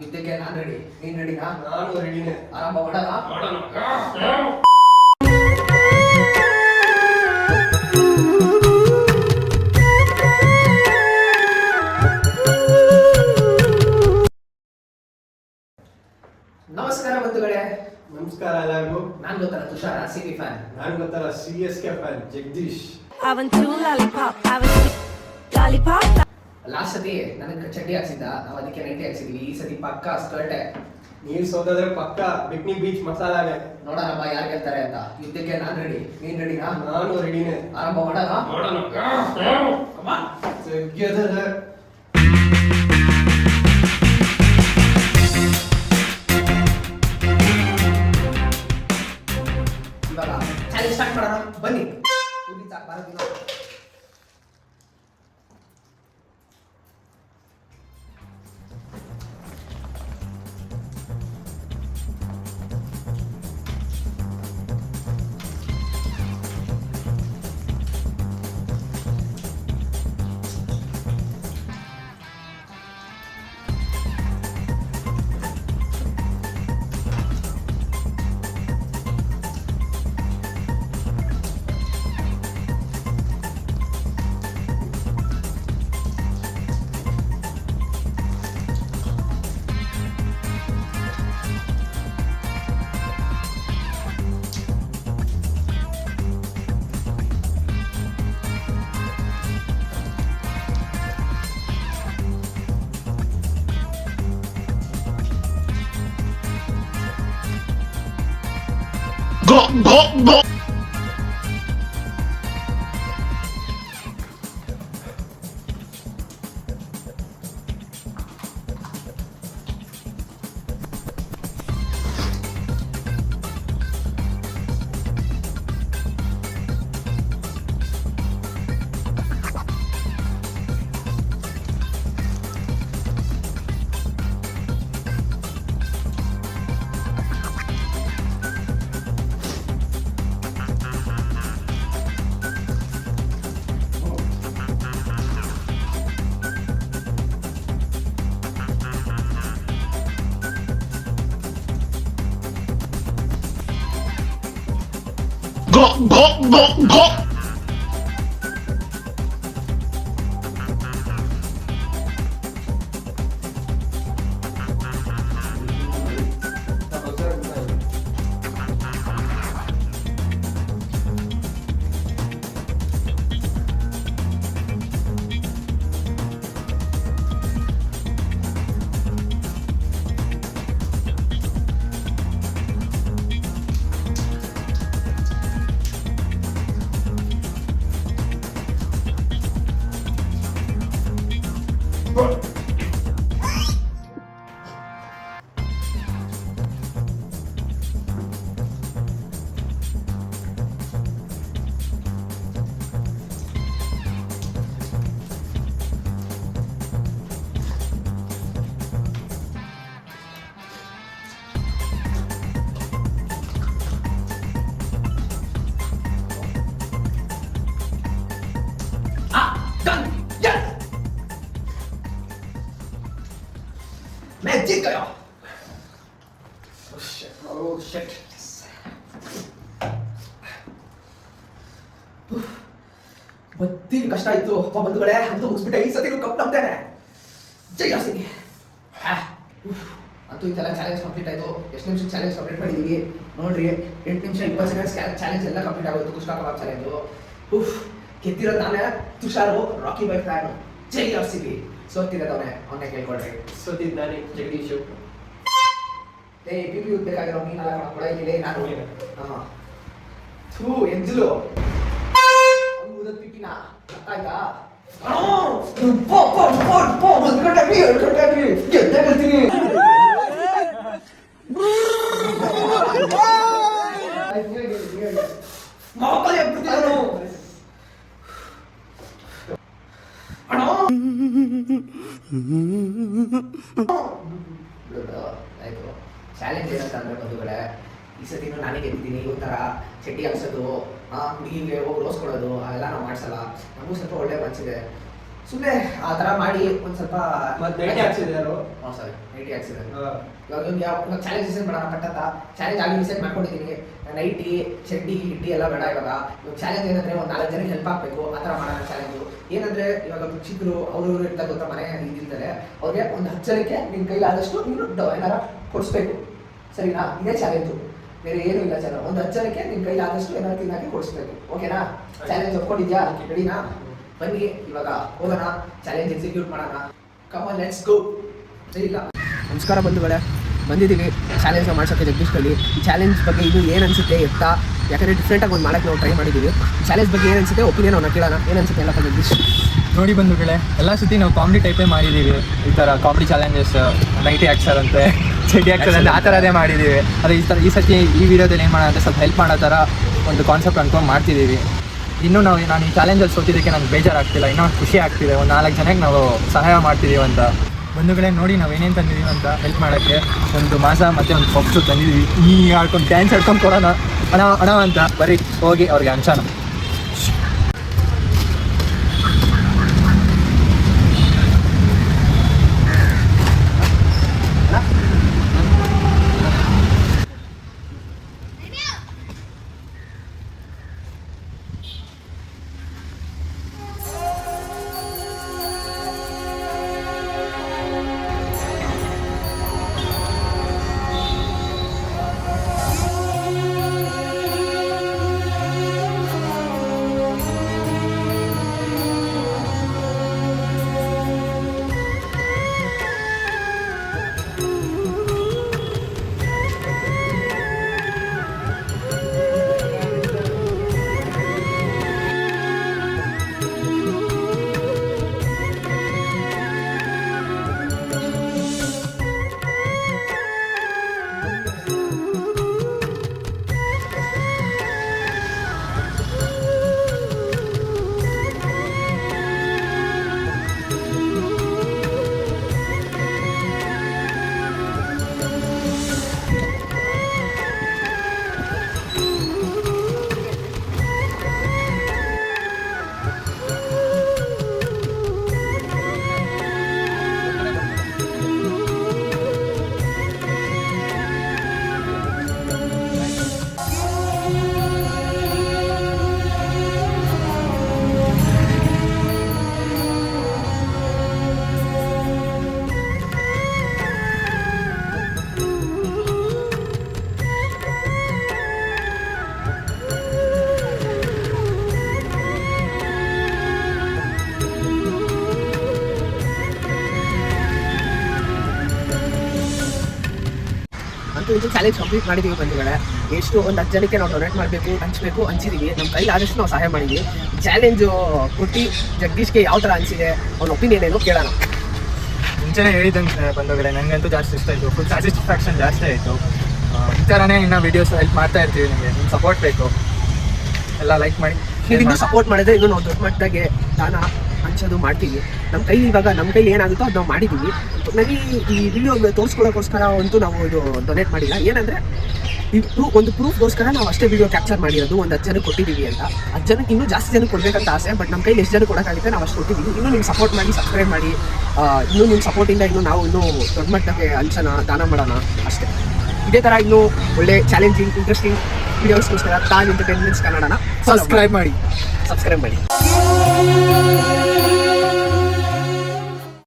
ಯುದ್ಧಕ್ಕೆ ನಾನು ರೆಡಿ, ನೀನ್ ರೆಡಿನಾ? ನಾನು ರೆಡಿನೇ. ಆರಂಭ ಮಾಡೋಣ. ನಮಸ್ಕಾರ ಬಂಧುಗಳೇ. ನಮಸ್ಕಾರ ಎಲ್ಲರಿಗೂ. ನಾನ್ ಗೊತ್ತಲ್ಲ ತುಷಾರ, ಸಿಬಿ ಫ್ಯಾನ್. ನಾನು ಗೊತ್ತಲ್ಲ CSK ಫ್ಯಾನ್ ಜಗದೀಶ್. ಲಾಸ್ಟ್ ಸತಿ ನನಗೆ ಚಡ್ಡಿ ಹಾಕ್ಸಿದ್ದ, ನಾವು ಅದಕ್ಕೆ ನೈಟಿ ಹಾಕ್ಸಿದ್ವಿ. ಈ ಸತಿ ಪಕ್ಕ ಸ್ಕರ್ಟೆ. ನೀರ್ ಸೋದಾದ್ರೆ ಪಕ್ಕ ಬಿಕ್ನಿ ಬೀಚ್ ಮಸಾಲಾಗೆ. ನೋಡೋಣಪ್ಪ ಯಾರು ಗೆಲ್ತಾರೆ ಅಂತ. ಯುದ್ಧಕ್ಕೆ ನಾನು ರೆಡಿ, ನೀನ್ ರೆಡಿನಾ? ನಾನು ರೆಡಿನೇ. ಆರಂಭ ಮಾಡೋಣ. Together. ಇವಾಗ ಚಾಲೆಂಜ್ ಸ್ಟಾರ್ಟ್ ಮಾಡೋಣ, ಬನ್ನಿ. ಭಾರತೀಯ go. Go. मैं जीत गया. Oh shit. ಬತ್ತಿ ಕಷ್ಟ ಆಯ್ತು ಬಂಧುಗಳೇ, ಅಂತೂ ಮುಗಿಸ್ಬಿಟ್ಟೆ. ಈ ಸತಿ ಕಪ್ ನಮ್ದೇನೆ. ಜೈ ಆರ್ಸಿಬಿ. ಅಂತೂ ಇದೆಲ್ಲ ಚಾಲೆಂಜ್ ಕಂಪ್ಲೀಟ್ ಆಯ್ತು. ಎಷ್ಟು ನಿಮಿಷ ಚಾಲೆಂಜ್ ಕಂಪ್ಲೀಟ್ ಮಾಡಿದೀವಿ ನೋಡ್ರಿ. 8 ನಿಮಿಷ 20 ಸೆಕೆಂಡ್ಸ್ ಚಾಲೆಂಜ್ ಎಲ್ಲ ಕಂಪ್ಲೀಟ್ ಆಗೋಯ್ತು. ಕುಷ್ಕಾ ಕಬಾಬ್ ಚಾಲೆಂಜು. ಗೆದ್ದಿರೋದು ನಾನೇ, ತುಷಾರು, ರಾಕಿ ಬೈ ಫ್ಯಾನು. ಜೈ ಆರ್ಸಿಬಿ. ಸೋತಿರೋದವನೇ, ಅವನೇ ಕೇಳ್ಕೊಳ್ರಿ. ಸೋತಿದ್ ನಾನೇ, ಜಗದೀಶ್. ಬಿಪಿ ಬೇಕಾಗಿರೋ ನೀನೆಲ್ಲ ಕೂಡ ಇಲ್ಲಿ ನಾನು ಎಂಜಲು ಪಿಪಿನ ಆಯ್ತಾ? ಗೆಲ್ತೀನಿ. ಆಯ್ತು. ಚಾಲೆಂಜ್ ಏನಂತಂದ್ರೆ ಬಂಧುಗಳೇ, ಈ ಸತಿನೂ ನಾನೇ ಗೆದ್ದಿದ್ದೀನಿ. ಈ ಥರ ಚಡ್ಡಿ ಹಾಕ್ಸೋದು, ಹುಡುಗಿಗೆ ಹೋಗಿ ರೋಸ್ ಕೊಡೋದು ಅವೆಲ್ಲ ನಾವು ಮಾಡಿಸಲ್ಲ. ನಮಗೂ ಸ್ವಲ್ಪ ಒಳ್ಳೆ ಮನಸ್ಸಿದೆ. ಸುಮ್ಮನೆ ಆ ಥರ ಮಾಡಿ ಒಂದು ಸ್ವಲ್ಪ ಮತ್ತೆ 80 ಹಾಕ್ಸಿದೆ ಯಾರು? ಸಾರಿ 80 ಹಾಕ್ಸಿದ್ದಾರೆ. ಹಾ. ಇವಾಗ ಚಾಲೆಂಜ್ ಡಿಸೈಡ್ ಮಾಡೋಣ ಪಟ್ಟಂತ ಚಾಲೆಂಜ್ ಆಗಿ ಡಿಸೈಡ್ ಮಾಡ್ಕೊಂಡಿದ್ದೀನಿ. ನೈಟಿ ಚಡ್ಡಿ ಗಿಡ್ಡಿ ಎಲ್ಲ ಬೇಡ. ಇವಾಗ ಚಾಲೆಂಜ್ ಏನಂದ್ರೆ ಒಂದು 4 ಜನಕ್ಕೆ ಹೆಲ್ಪ್ ಆಗಬೇಕು, ಆ ಥರ ಮಾಡೋಣ ಚಾಲೆಂಜು. ಏನಂದ್ರೆ ಇವಾಗ ಚಿಕ್ಕರು ಅವರು ಇರ್ತಾರೆ ಗೊತ್ತಾ, ಮನೆ ಇದ್ದಿರ್ತಾರೆ, ಅವ್ರಿಗೆ ಒಂದು 10 ಜನಕ್ಕೆ ನಿನ್ನ ಕೈಲಾದಷ್ಟು ನೀನು ಏನಾರ ಕೊಡಿಸ್ಬೇಕು, ಸರಿನಾ? ಇದೇ ಚಾಲೆಂಜು, ಬೇರೆ ಏನೂ ಇಲ್ಲ. ಜನ ಒಂದು 10 ಜನಕ್ಕೆ ನಿನ್ನ ಕೈಲಾದಷ್ಟು ಏನಾರು ತಿನ್ನಾಗಿ ಕೊಡಿಸ್ಬೇಕು. ಓಕೆನಾ? ಚಾಲೆಂಜ್ ಒಪ್ಕೊಂಡಿದ್ಯಾ? ರೆಡಿನಾ? ಬನ್ನಿ ಇವಾಗ ಹೋಗೋಣ, ಚಾಲೆಂಜ್ ಎಕ್ಸಿಕ್ಯೂಟ್ ಮಾಡೋಣ. Come on, let's go. ಇಲ್ಲ, ನಮಸ್ಕಾರ ಬಂಧುಗಳೇ, ಬಂದಿದ್ದೀವಿ ಚಾಲೆಂಜ್ ಮಾಡ್ಸೋಕ್ಕೆ ಜಗದೀಶ್ನಲ್ಲಿ. ಈ ಚಾಲೆಂಜ್ ಬಗ್ಗೆ ಇದು ಏನು ಅನಿಸುತ್ತೆ ಎತ್ತಾ, ಯಾಕಂದರೆ ಡಿಫ್ರೆಂಟಾಗಿ ಒಂದು ಮಾಡೋಕ್ಕೆ ನಾವು ಟ್ರೈ ಮಾಡಿದ್ದೀವಿ. ಚಾಲೆಂಜ್ ಬಗ್ಗೆ ಏನು ಅನಿಸುತ್ತೆ ಒಪಿನಿಯನ್ ಅವ್ನ ಕೇಳೋಣ. ಏನು ಅನಿಸುತ್ತೆ ಎಲ್ಲಪ್ಪ ಜಗದೀಶ್? ನೋಡಿ ಬಂಧುಗಳೇ, ಎಲ್ಲ ಸತಿ ನಾವು ಕಾಮಿಡಿ ಟೈಪೇ ಮಾಡಿದ್ದೀವಿ. ಈ ಥರ ಕಾಮಿಡಿ ಚಾಲೆಂಜಸ್, ನೈಟಿ ಆ್ಯಕ್ಸರ್ ಅಂತೆ, ಚಡ್ಡಿ ಆ್ಯಕ್ಸರ್ ಅಂತ ಆ ಥರದೇ ಮಾಡಿದ್ದೀವಿ. ಆದರೆ ಈ ಸತಿ ಈ ವಿಡಿಯೋದಲ್ಲಿ ಏನು ಮಾಡೋಣ ಅಂತ ಸ್ವಲ್ಪ ಹೆಲ್ಪ್ ಮಾಡೋ ಥರ ಒಂದು ಕಾನ್ಸೆಪ್ಟ್ ಅನ್ಕೊಂಡು ಮಾಡ್ತಿದ್ದೀವಿ. ಇನ್ನೂ ನಾನು ಈ ಚಾಲೆಂಜಲ್ಲಿ ಸೋತಿದ್ದಕ್ಕೆ ನನಗೆ ಬೇಜಾರಾಗ್ತಿಲ್ಲ, ಇನ್ನೂ ಖುಷಿ ಆಗ್ತಿದೆ. ಒಂದು 4 ಜನಕ್ಕೆ ನಾವು ಸಹಾಯ ಮಾಡ್ತಿದ್ದೀವಿ ಅಂತ. ಬಂಧುಗಳೇ ನೋಡಿ, ನಾವು ಏನೇನು ತಂದಿದ್ದೀವಿ ಅಂತ ಹೆಲ್ಪ್ ಮಾಡೋಕ್ಕೆ ಒಂದು ಮಾಸ ಮತ್ತು ಒಂದು ಪಪ್ಸು ತಂದಿದ್ದೀವಿ. ಈ ಆಡ್ಕೊಂಡು ಡ್ಯಾನ್ಸ್ ಆಡ್ಕೊಂಡು ಕೊಡೋಣ ಹಣ ಅಂತ. ಬರೀ ಹೋಗಿ ಅವ್ರಿಗೆ ಹಂಚೋಣ. ಅಂತೂ ಇದು ಚಾಲೆಂಜ್ ಕಂಪ್ಲೀಟ್ ಮಾಡಿದ್ದೀವಿ ಬಂಧುಗಳೇ. ಎಷ್ಟು ಒಂದು 10 ಜನಕ್ಕೆ ನಾವು ಡೊನೇಟ್ ಮಾಡಬೇಕು, ಹಂಚಿದ್ದೀವಿ. ನಮ್ಮ ಕೈಲಿ ಆದಷ್ಟು ನಾವು ಸಹಾಯ ಮಾಡಿದ್ವಿ. ಚಾಲೆಂಜು ಕೊಟ್ಟು ಜಗದೀಶ್ಗೆ ಯಾವ ಥರ ಅನಿಸಿದೆ, ಅವ್ನ ಒಪಿನಿಯನ್ ಏನು ಕೇಳೋಣ. ಮುಂಚೆನೇ ಹೇಳಿದಂಗೆ ಬಂಧುಗಳೇ, ನನಗಂತೂ ಜಾಸ್ತಿ ಇಷ್ಟ ಆಯಿತು. ಫುಲ್ ಸ್ಯಾಟಿಸ್ಫ್ಯಾಕ್ಷನ್ ಜಾಸ್ತಿ ಆಯಿತು. ಈ ಥರನೇ ಇನ್ನೂ ವೀಡಿಯೋಸ್ ಹೆಲ್ಪ್ ಮಾಡ್ತಾ ಇರ್ತೀವಿ. ನಿಮಗೆ ನಿಮ್ಮ ಸಪೋರ್ಟ್ ಬೇಕು, ಎಲ್ಲ ಲೈಕ್ ಮಾಡಿ. ಇನ್ನೂ ಸಪೋರ್ಟ್ ಮಾಡಿದ್ರೆ ಇನ್ನೂ ನಾವು ದೊಡ್ಡ ಮಟ್ಟದಾಗೆ ದಾನ ಹಂಚೋದು ಮಾಡ್ತೀವಿ. ನಮ್ಮ ಕೈಲಿ ಏನಾಗುತ್ತೋ ಅದು ನಾವು ಮಾಡಿದ್ದೀವಿ. ನನಗೆ ಈ ವಿಡಿಯೋ ತೋರಿಸ್ಕೊಳ್ಳೋಕ್ಕೋಸ್ಕರ ಅಂತೂ ನಾವು ಇದು ಡೊನೇಟ್ ಮಾಡಿಲ್ಲ. ಏನಂದರೆ ಒಂದು ಪ್ರೂಫ್ಗೋಸ್ಕರ ನಾವು ಅಷ್ಟೇ ವಿಡಿಯೋ ಕ್ಯಾಪ್ಚರ್ ಮಾಡಿರೋದು. ಒಂದು 10 ಜನಕ್ಕೆ ಕೊಟ್ಟಿದ್ದೀವಿ ಅಂತ. 10 ಜನಕ್ಕೆ ಇನ್ನೂ ಜಾಸ್ತಿ ಜನಕ್ಕೆ ಕೊಡಬೇಕಂತ ಆಸೆ. ಬಟ್ ನಮ್ಮ ಕೈಲಿ ಎಷ್ಟು ಜನ ಕೊಡೋಕ್ಕಾಗುತ್ತೆ ನಾವು ಅಷ್ಟು ಕೊಟ್ಟಿದ್ದೀವಿ. ಇನ್ನೂ ನೀವು ಸಪೋರ್ಟ್ ಮಾಡಿ, ಸಬ್ಸ್ಕ್ರೈಬ್ ಮಾಡಿ. ಇನ್ನೂ ನಿಮ್ಮ ಸಪೋರ್ಟಿಂದ ನಾವು ಇನ್ನೂ ದೊಡ್ಡ ಮಟ್ಟಕ್ಕೆ ಹಂಚೋಣ, ದಾನ ಮಾಡೋಣ ಅಷ್ಟೇ. ಇದೇ ಥರ ಇನ್ನೂ ಒಳ್ಳೆ ಚಾಲೆಂಜಿಂಗ್ ಇಂಟ್ರೆಸ್ಟಿಂಗ್ ವಿಡಿಯೋಸ್ಗೋಸ್ಕರ ತಾಜ್ ಎಂಟರ್ಟೈನ್ಮೆಂಟ್ಸ್ ಕನ್ನಡನ ಸಬ್ಸ್ಕ್ರೈಬ್ ಮಾಡಿ.